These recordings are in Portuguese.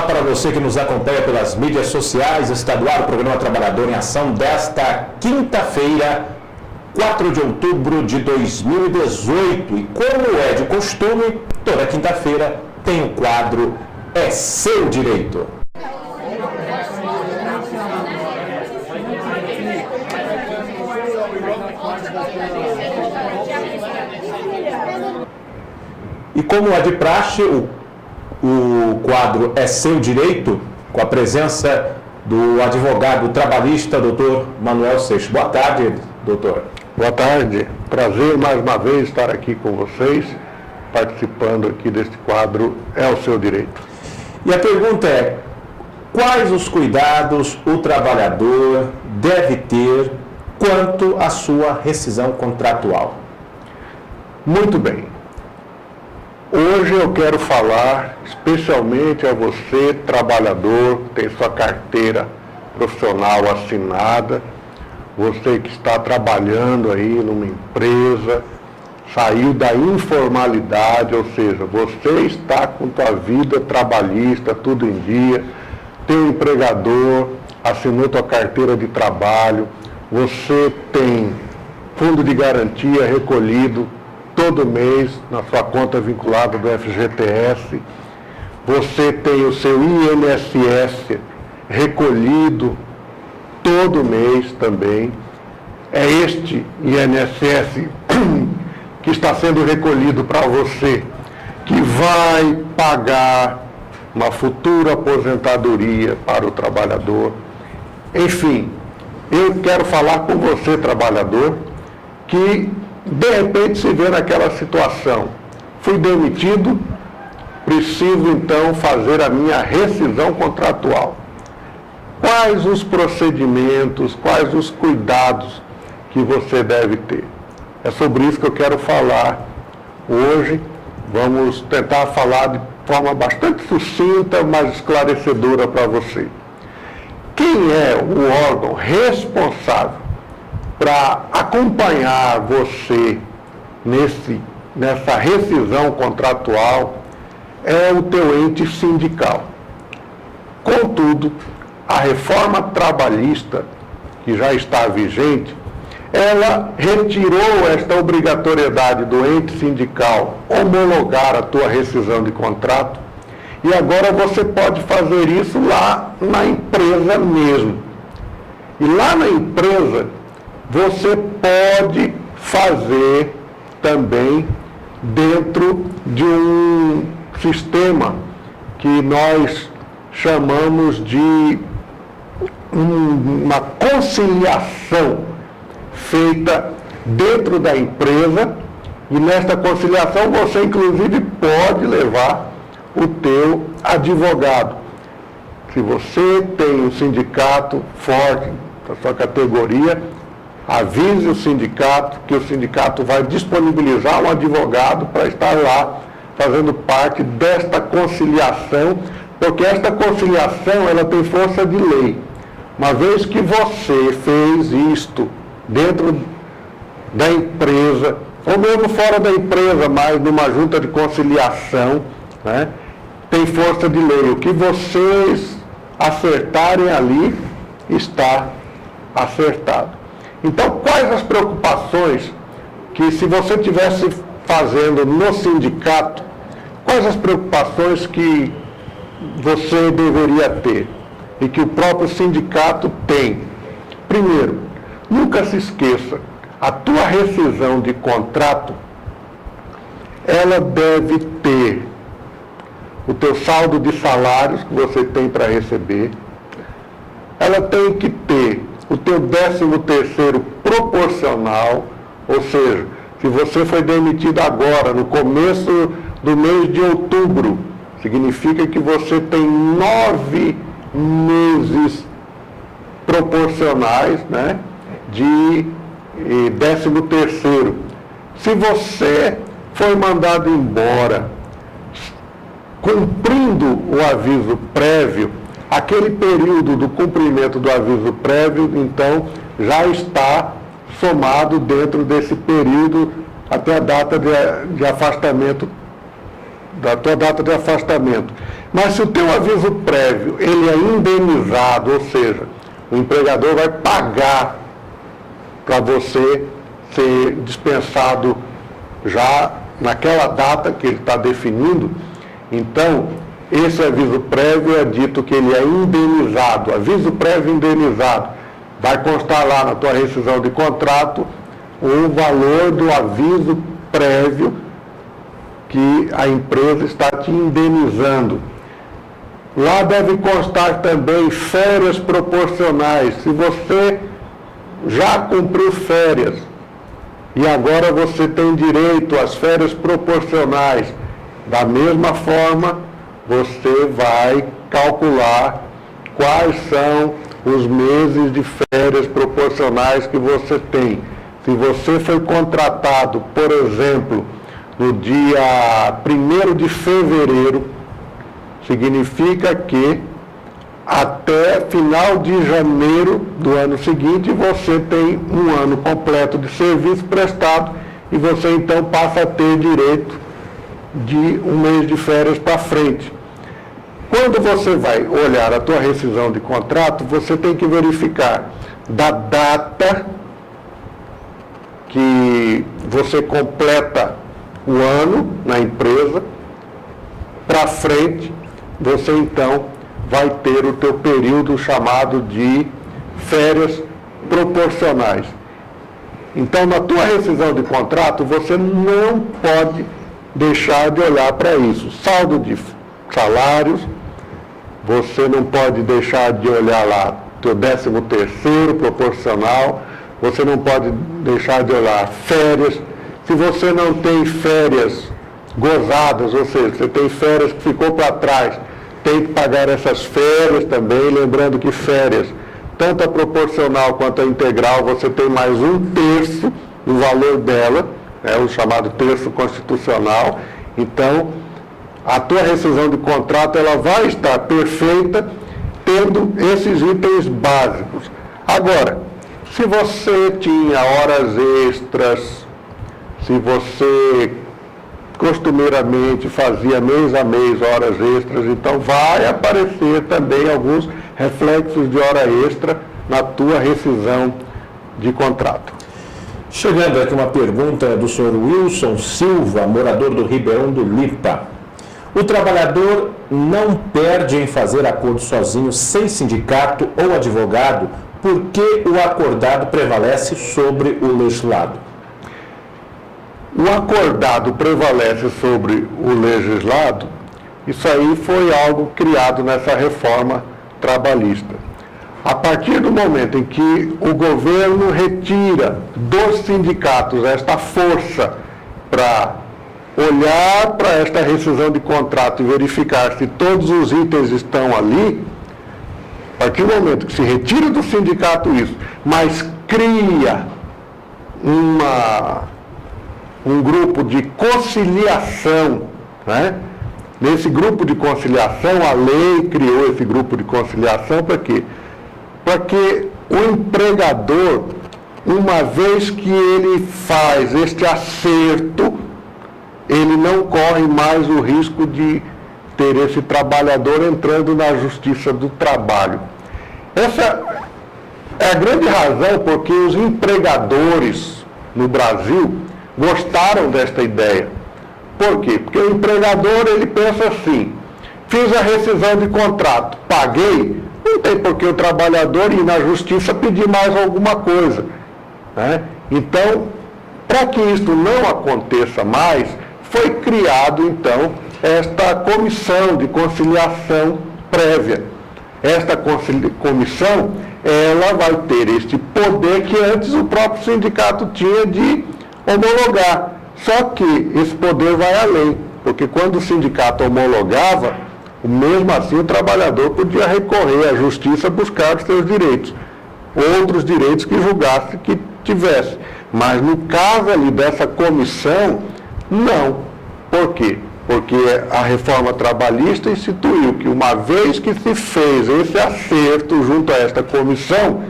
para você que nos acompanha pelas mídias sociais. Está no ar o programa Trabalhador em Ação desta quinta-feira, 4 de outubro de 2018. E como é de costume, toda quinta-feira tem o quadro É Seu Direito. E como é de praxe, o quadro É Seu Direito, com a presença do advogado trabalhista, doutor Manuel Seixas. Boa tarde, doutor. Boa tarde. Prazer mais uma vez estar aqui com vocês, participando aqui deste quadro É o Seu Direito. E a pergunta é: quais os cuidados o trabalhador deve ter quanto à sua rescisão contratual? Muito bem. Hoje eu quero falar especialmente a você, trabalhador, que tem sua carteira profissional assinada, você que está trabalhando aí numa empresa, saiu da informalidade, ou seja, você está com sua vida trabalhista, tudo em dia, teu empregador assinou tua carteira de trabalho, você tem fundo de garantia recolhido todo mês na sua conta vinculada do FGTS, você tem o seu INSS recolhido todo mês também. É este INSS que está sendo recolhido para você, que vai pagar uma futura aposentadoria para o trabalhador. Enfim, eu quero falar com você, trabalhador, que de repente se vê naquela situação. Fui demitido, preciso então fazer a minha rescisão contratual. Quais os procedimentos, quais os cuidados que você deve ter? É sobre isso que eu quero falar hoje. Vamos tentar falar de forma bastante sucinta, mas esclarecedora para você. Quem é o órgão responsável para acompanhar você nessa rescisão contratual? É o teu ente sindical. Contudo, a reforma trabalhista, que já está vigente, ela retirou esta obrigatoriedade do ente sindical homologar a tua rescisão de contrato, e agora você pode fazer isso lá na empresa mesmo. E lá na empresa, você pode fazer também dentro de um sistema que nós chamamos de uma conciliação feita dentro da empresa, e nesta conciliação você inclusive pode levar o teu advogado. Se você tem um sindicato forte da sua categoria, avise o sindicato que o sindicato vai disponibilizar um advogado para estar lá fazendo parte desta conciliação, porque esta conciliação ela tem força de lei. Uma vez que você fez isto dentro da empresa, ou mesmo fora da empresa, mas numa junta de conciliação, né, tem força de lei. O que vocês acertarem ali está acertado. Então, quais as preocupações que, se você estivesse fazendo no sindicato, quais as preocupações que você deveria ter e que o próprio sindicato tem? Primeiro, nunca se esqueça, a tua rescisão de contrato, ela deve ter o teu saldo de salários que você tem para receber, ela tem que ter o teu 13º proporcional, ou seja, se você foi demitido agora, no começo do mês de outubro, significa que você tem 9 meses proporcionais, né, de 13º. Se você foi mandado embora cumprindo o aviso prévio, aquele período do cumprimento do aviso prévio, então, já está somado dentro desse período até a data de afastamento, da tua data de afastamento. Mas se o teu aviso prévio ele é indenizado, ou seja, o empregador vai pagar para você ser dispensado já naquela data que ele está definindo, então esse aviso prévio é dito que ele é indenizado. Aviso prévio indenizado. Vai constar lá na tua rescisão de contrato o valor do aviso prévio que a empresa está te indenizando. Lá deve constar também férias proporcionais. Se você já cumpriu férias e agora você tem direito às férias proporcionais, da mesma forma, você vai calcular quais são os meses de férias proporcionais que você tem. Se você foi contratado, por exemplo, no dia 1º de fevereiro, significa que até final de janeiro do ano seguinte você tem um ano completo de serviço prestado e você então passa a ter direito de um mês de férias para frente. Quando você vai olhar a tua rescisão de contrato, você tem que verificar da data que você completa o ano na empresa para frente, você então vai ter o teu período chamado de férias proporcionais. Então, na tua rescisão de contrato, você não pode deixar de olhar para isso. Saldo de salários, você não pode deixar de olhar lá teu 13º proporcional, você não pode deixar de olhar férias. Se você não tem férias gozadas, ou seja, você tem férias que ficou para trás, tem que pagar essas férias também, lembrando que férias, tanto a proporcional quanto a integral, você tem mais 1/3 do valor dela, o chamado terço constitucional. Então, a tua rescisão de contrato ela vai estar perfeita tendo esses itens básicos. Agora, se você tinha horas extras, se você costumeiramente fazia mês a mês horas extras, então vai aparecer também alguns reflexos de hora extra na tua rescisão de contrato. Chegando aqui uma pergunta do senhor Wilson Silva, morador do Ribeirão do Lipa. O trabalhador não perde em fazer acordo sozinho, sem sindicato ou advogado, porque o acordado prevalece sobre o legislado? O acordado prevalece sobre o legislado, isso aí foi algo criado nessa reforma trabalhista. A partir do momento em que o governo retira dos sindicatos esta força para olhar para esta rescisão de contrato e verificar se todos os itens estão ali, a partir do momento que se retira do sindicato isso, mas cria um grupo de conciliação, né? Nesse grupo de conciliação, a lei criou esse grupo de conciliação para quê? Para que o empregador, uma vez que ele faz este acerto, ele não corre mais o risco de ter esse trabalhador entrando na Justiça do Trabalho. Essa é a grande razão porque os empregadores no Brasil gostaram desta ideia. Por quê? Porque o empregador, ele pensa assim, fiz a rescisão de contrato, paguei, não tem por que o trabalhador ir na justiça pedir mais alguma coisa, né? Então, para que isso não aconteça mais, foi criado, então, esta comissão de conciliação prévia. Esta comissão, ela vai ter este poder que antes o próprio sindicato tinha de homologar. Só que esse poder vai além, porque quando o sindicato homologava, mesmo assim o trabalhador podia recorrer à justiça buscar os seus direitos, outros direitos que julgasse que tivesse. Mas no caso ali dessa comissão, não. Por quê? Porque a reforma trabalhista instituiu que uma vez que se fez esse acerto junto a esta comissão,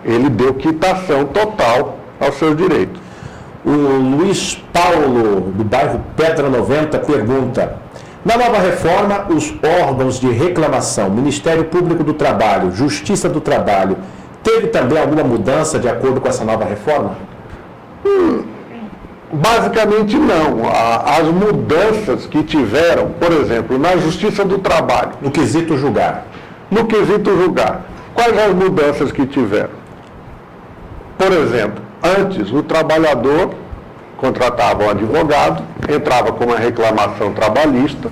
ele deu quitação total aos seus direitos. O Luiz Paulo, do bairro Pedra 90, pergunta: Na nova reforma, os órgãos de reclamação, Ministério Público do Trabalho, Justiça do Trabalho, teve também alguma mudança de acordo com essa nova reforma? Basicamente não. As mudanças que tiveram, por exemplo, na Justiça do Trabalho. No quesito julgar. No quesito julgar. Quais as mudanças que tiveram? Por exemplo, antes o trabalhador contratava um advogado, entrava com uma reclamação trabalhista,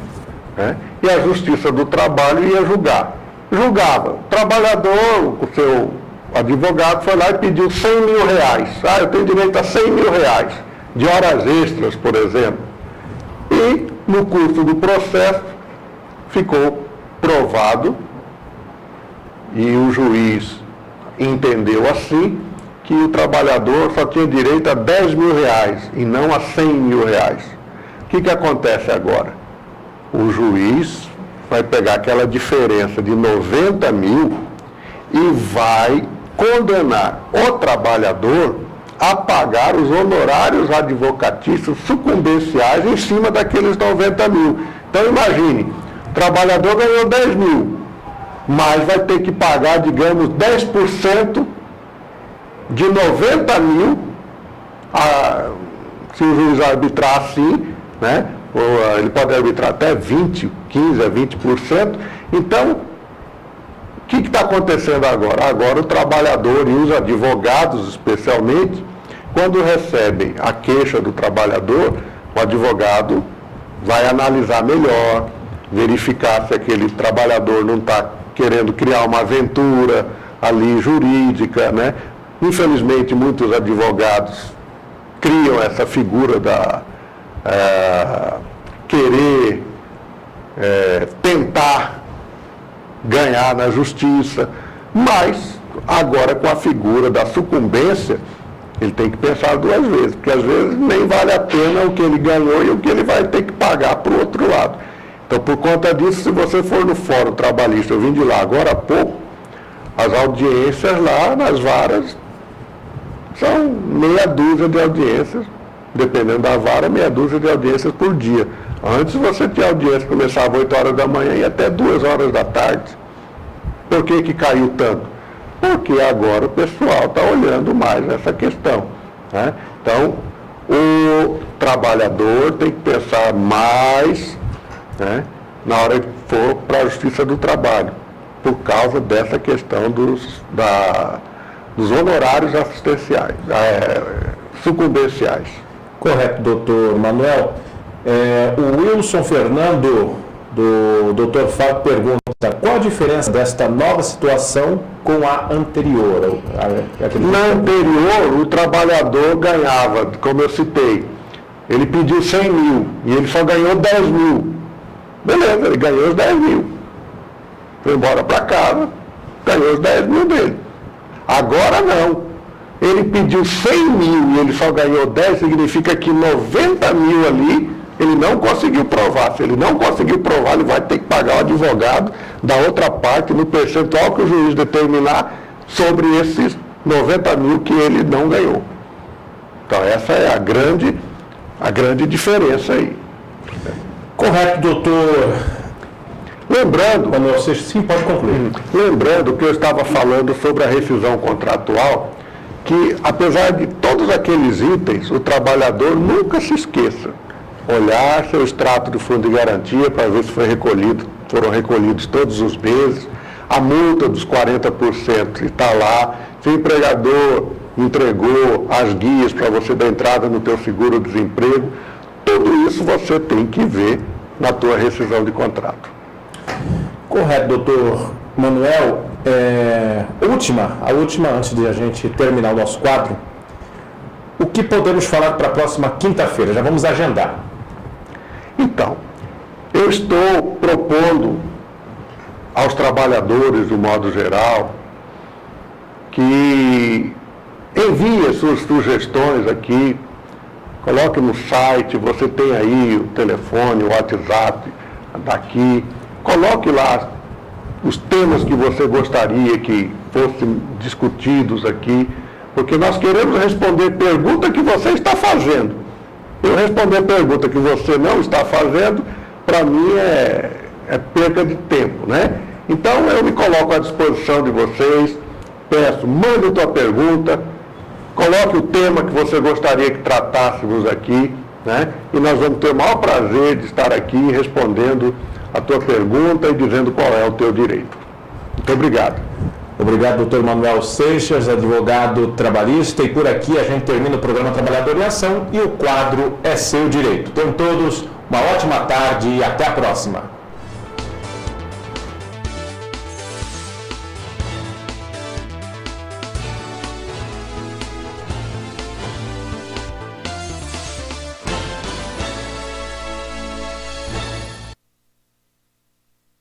né, e a Justiça do Trabalho ia julgar. Julgava. O trabalhador, o seu advogado, foi lá e pediu 100 mil reais. Eu tenho direito a 100 mil reais de horas extras, por exemplo. E, no curso do processo, ficou provado, e o juiz entendeu assim, que o trabalhador só tinha direito a 10 mil reais e não a 100 mil reais. O que acontece agora? O juiz vai pegar aquela diferença de 90 mil e vai condenar o trabalhador a pagar os honorários advocatícios sucumbenciais em cima daqueles 90 mil. Então imagine, o trabalhador ganhou 10 mil, mas vai ter que pagar, digamos, 10% de 90 mil, se o juiz arbitrar assim, né? Ou ele pode arbitrar até 15 a 20%. Então, o que está acontecendo agora? Agora o trabalhador e os advogados, especialmente, quando recebem a queixa do trabalhador, o advogado vai analisar melhor, verificar se aquele trabalhador não está querendo criar uma aventura ali jurídica, né? Infelizmente, muitos advogados criam essa figura da querer tentar ganhar na justiça, mas agora com a figura da sucumbência, ele tem que pensar duas vezes, porque às vezes nem vale a pena o que ele ganhou e o que ele vai ter que pagar para o outro lado. Então, por conta disso, se você for no Fórum Trabalhista, eu vim de lá agora há pouco, as audiências lá nas varas são meia dúzia de audiências, dependendo da vara, meia dúzia de audiências por dia. Antes você tinha audiência que começava às 8 horas da manhã e até 2 horas da tarde. Por que caiu tanto? Porque agora o pessoal está olhando mais nessa questão, né? Então, o trabalhador tem que pensar mais, né, na hora que for para a Justiça do Trabalho, por causa dessa questão dos honorários assistenciais, sucumbenciais. Correto, doutor Manuel. O Wilson Fernando, do doutor Fábio, pergunta: qual a diferença desta nova situação com a anterior? Na anterior, o trabalhador ganhava, como eu citei, ele pediu 100 mil e ele só ganhou 10 mil. Beleza, ele ganhou os 10 mil. Foi embora para casa, ganhou os 10 mil dele. Agora não. Ele pediu 100 mil e ele só ganhou 10, significa que 90 mil ali, ele não conseguiu provar. Se ele não conseguiu provar, ele vai ter que pagar o advogado da outra parte no percentual que o juiz determinar sobre esses 90 mil que ele não ganhou. Então essa é a grande diferença aí. Correto, doutor. Lembrando, você sim pode concluir. Lembrando que eu estava falando sobre a rescisão contratual, que apesar de todos aqueles itens, o trabalhador nunca se esqueça. Olhar seu extrato de fundo de garantia para ver se foram recolhidos todos os meses, a multa dos 40% está lá, se o empregador entregou as guias para você dar entrada no teu seguro-desemprego, tudo isso você tem que ver na tua rescisão de contrato. Correto, doutor Manuel. A última, antes de a gente terminar o nosso quadro, o que podemos falar para a próxima quinta-feira? Já vamos agendar. Então, eu estou propondo aos trabalhadores, de modo geral, que enviem suas sugestões aqui, coloque no site, você tem aí o telefone, o WhatsApp daqui, coloque lá os temas que você gostaria que fossem discutidos aqui, porque nós queremos responder pergunta que você está fazendo. Eu responder pergunta que você não está fazendo, para mim é perda de tempo, né? Então eu me coloco à disposição de vocês, peço, mande a tua pergunta, coloque o tema que você gostaria que tratássemos aqui, né? E nós vamos ter o maior prazer de estar aqui respondendo a tua pergunta e dizendo qual é o teu direito. Muito obrigado. Obrigado, doutor Manuel Seixas, advogado trabalhista. E por aqui a gente termina o programa Trabalhador em Ação e o quadro É Seu Direito. Tenham todos uma ótima tarde e até a próxima.